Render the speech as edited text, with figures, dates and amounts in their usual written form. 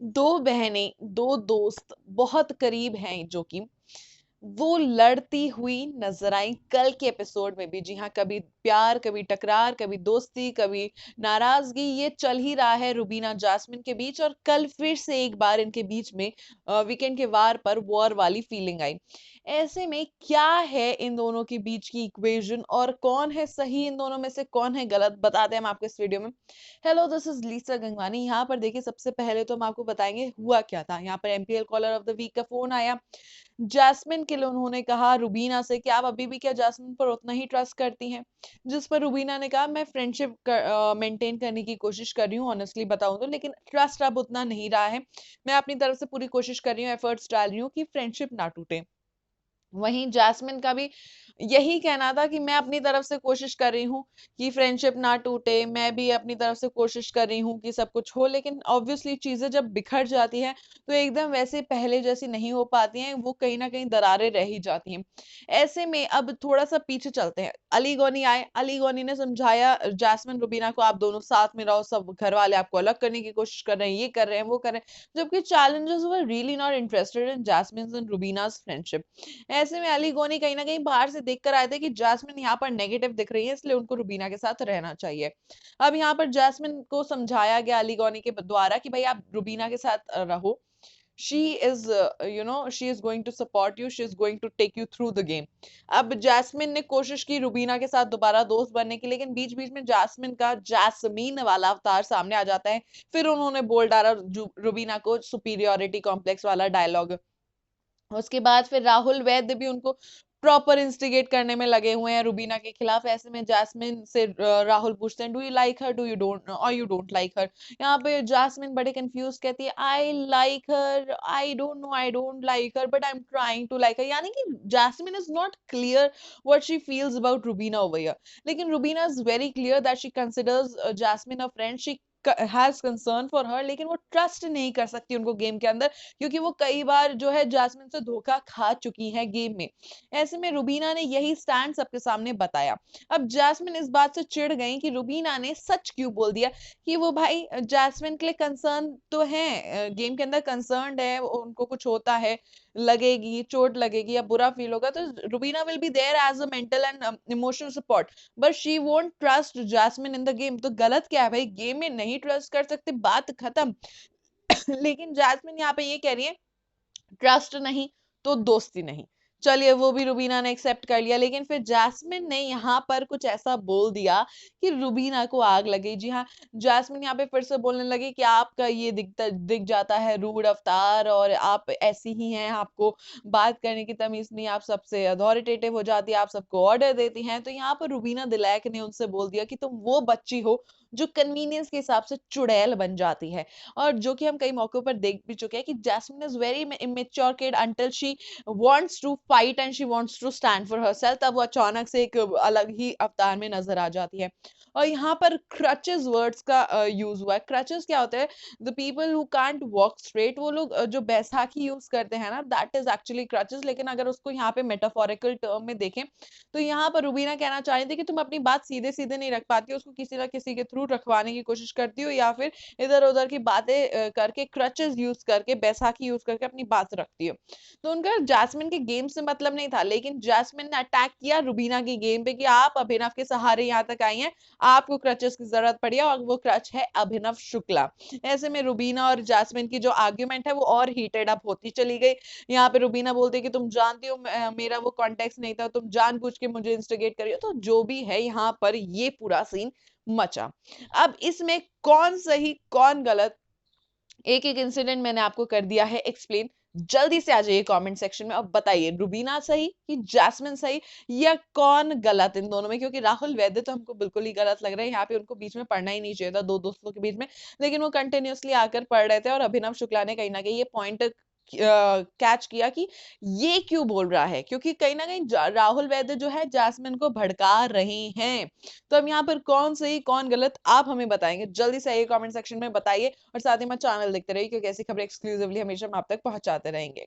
दो बहनें, दो दोस्त बहुत करीब हैं जो कि वो लड़ती हुई नजर आई कल के एपिसोड में भी। जी हाँ, कभी प्यार, कभी टकरार, कभी दोस्ती, कभी नाराजगी, ये चल ही रहा है रुबीना जास्मिन के बीच। और कल फिर से एक बार इनके बीच में वीकेंड के वार पर वॉर वाली फीलिंग आई। ऐसे में क्या है इन दोनों के बीच की इक्वेशन और कौन है सही, इन दोनों में से कौन है गलत, बताते हैं हम आपको इस वीडियो में। Hello, this is Lisa Gangwani. यहाँ पर देखिए, सबसे पहले तो हम आपको बताएंगे हुआ क्या था। यहाँ पर MPL caller of the week का फोन आया जैस्मिन के लिए। उन्होंने कहा रुबीना से कि आप अभी भी क्या जैस्मिन पर उतना ही ट्रस्ट करती हैं? जिस पर रुबीना ने कहा मैं फ्रेंडशिप मेंटेन करने की कोशिश कर रही हूँ, ऑनेस्टली बताऊं तो, लेकिन ट्रस्ट अब उतना नहीं रहा है। मैं अपनी तरफ से पूरी कोशिश कर रही हूँ, एफर्ट्स डाल रही हूँ कि फ्रेंडशिप ना टूटे। वहीं जैस्मिन का भी यही कहना था कि मैं अपनी तरफ से कोशिश कर रही हूँ कि फ्रेंडशिप ना टूटे, मैं भी अपनी तरफ से कोशिश कर रही हूँ कि सब कुछ हो, लेकिन ऑब्वियसली चीजें जब बिखर जाती हैं तो एकदम वैसे पहले जैसी नहीं हो पाती हैं, वो कहीं ना कहीं दरारें रह ही जाती हैं। ऐसे में अब थोड़ा सा पीछे चलते हैं। अली गौनी आए, अली गौनी ने समझाया जैस्मिन रुबीना को, आप दोनों साथ में रहो, सब घर वाले आपको अलग करने की कोशिश कर रहे हैं, ये कर रहे हैं, वो कर रहे हैं, जबकि challengers were really not interested in Jasmin and रुबीना's फ्रेंडशिप। ऐसे में अली गोनी कहीं ना कहीं बाहर से देख कर आए थे कि जैस्मिन यहाँ पर नेगेटिव दिख रही है, इसलिए उनको रुबीना के साथ रहना चाहिए। अब यहाँ पर जैस्मिन को समझाया गया अली गोनी के द्वारा कि भाई आप रुबीना के साथ रहो। She is she is going to support you, she is going to take you through the game. अब जैस्मिन ने कोशिश की रुबीना के साथ दोबारा दोस्त बनने की, लेकिन बीच बीच में जैस्मिन का जैस्मीन वाला अवतार सामने आ जाता है। फिर उन्होंने बोल डाला रुबीना को सुपीरियोरिटी कॉम्प्लेक्स वाला डायलॉग। उसके बाद फिर राहुल वैद्य भी उनको प्रॉपर इंस्टिगेट करने में लगे हुए हैं रुबीना के खिलाफ। ऐसे में जैस्मिन से राहुल पूछते हैं do you like her, do you don't, और यू डोंट लाइक हर। यहाँ पे जैस्मिन बड़े कंफ्यूज कहती है I like her, I don't know, I don't like her, but I am trying to like her. यानी कि Jasmin is not clear what she feels about Rubina over here, लेकिन Rubina is very clear that she considers Jasmin a friend, she has concern for her, लेकिन वो trust नहीं कर सकती उनको game के अंदर, क्योंकि वो कई बार जो है जैस्मिन से धोखा खा चुकी है गेम में। ऐसे में रुबीना ने यही स्टैंड सबके सामने बताया। अब जैस्मिन इस बात से चिढ़ गई कि रुबीना ने सच क्यों बोल दिया कि वो भाई जैस्मिन के लिए कंसर्न तो है, गेम के अंदर कंसर्न है, उनको कुछ होता है, लगेगी चोट लगेगी या बुरा फील होगा, तो Rubina will be there as a mental and emotional support, but she won't trust Jasmin in the game. तो गलत क्या है भाई, गेम में नहीं ट्रस्ट कर सकते, बात खत्म। लेकिन जैस्मिन यहाँ पे ये कह रही है ट्रस्ट नहीं तो दोस्ती नहीं। चलिए, वो भी रुबीना ने एक्सेप्ट कर लिया, लेकिन फिर जैस्मिन ने यहाँ पर कुछ ऐसा बोल दिया कि रुबीना को आग लगी। जी हाँ, जैस्मिन यहाँ पे फिर से बोलने लगी कि आपका ये दिख जाता है रूड अवतार, और आप ऐसी ही हैं, आपको बात करने की तमीज नहीं, आप सबसे अथॉरिटेटिव हो जाती है, आप सबको ऑर्डर देती हैं। तो यहाँ पर रुबीना दिलैक ने उनसे बोल दिया कि तुम वो बच्ची हो जो कन्वीनियंस के हिसाब से चुड़ैल बन जाती है। और जो कि हम कई मौकों पर देख भी चुके हैं कि Jasmin is very immature kid until she wants to fight and she wants to stand for herself, तब वो अचानक से एक अलग ही अवतार में नजर आ जाती है। और यहाँ पर क्रचेस वर्ड्स का यूज हुआ है। क्रचेस क्या होता है? The people who can't walk straight, वो लोग जो बैसाखी यूज करते हैं ना, दैट इज एक्चुअली क्रचेस। लेकिन अगर उसको यहाँ पे मेटाफोरिकल टर्म में देखें तो यहाँ पर रुबीना कहना चाह रही थी कि तुम अपनी बात सीधे सीधे नहीं रख पाती हो, उसको किसी ना किसी के थ्रू रखवाने की कोशिश करती हो, या फिर इधर उधर की बातें करके, क्रचेस यूज करके, बैसाखी यूज करके अपनी बात रखती हो। तो उनका जैस्मिन के गेम से मतलब नहीं था, लेकिन जैस्मिन ने अटैक किया रुबीना की गेम पे कि आप अभिनव के सहारे यहाँ तक आई हैं, आपको क्रचेस की जरूरत पड़ी है, और वो क्रच है अभिनव शुक्ला। ऐसे में रुबीना और जैस्मिन की जो आर्ग्यूमेंट है वो और हीटेड अप होती चली गई। यहाँ पे रुबीना बोलती है कि तुम जानती हो मेरा वो कॉन्टेक्स्ट नहीं था, तुम जानबूझ के मुझे इंस्टिगेट करियो। तो जो भी है, यहाँ पर ये पूरा सीन मचा। अब इसमें कौन सही कौन गलत, एक एक इंसिडेंट मैंने आपको कर दिया है एक्सप्लेन। जल्दी से आ जाइए कमेंट सेक्शन में, अब बताइए रुबीना सही कि जैस्मिन सही, या कौन गलत इन दोनों में? क्योंकि राहुल वैद्य तो हमको बिल्कुल ही गलत लग रहा है, यहाँ पे उनको बीच में पढ़ना ही नहीं चाहिए था दो दोस्तों के बीच में, लेकिन वो कंटिन्यूअसली आकर पढ़ रहे थे। और अभिनव शुक्ला ने कहीं ना कहीं ये पॉइंट कैच किया कि ये क्यों बोल रहा है, क्योंकि कहीं ना कहीं राहुल वैद्य जो है जैस्मिन को भड़का रहे हैं। तो अब यहाँ पर कौन सही कौन गलत आप हमें बताएंगे, जल्दी से आइए कमेंट सेक्शन में बताइए, और साथ ही में चैनल देखते रहिए, क्योंकि ऐसी खबरें एक्सक्लूसिवली हमेशा हम आप तक पहुंचाते रहेंगे।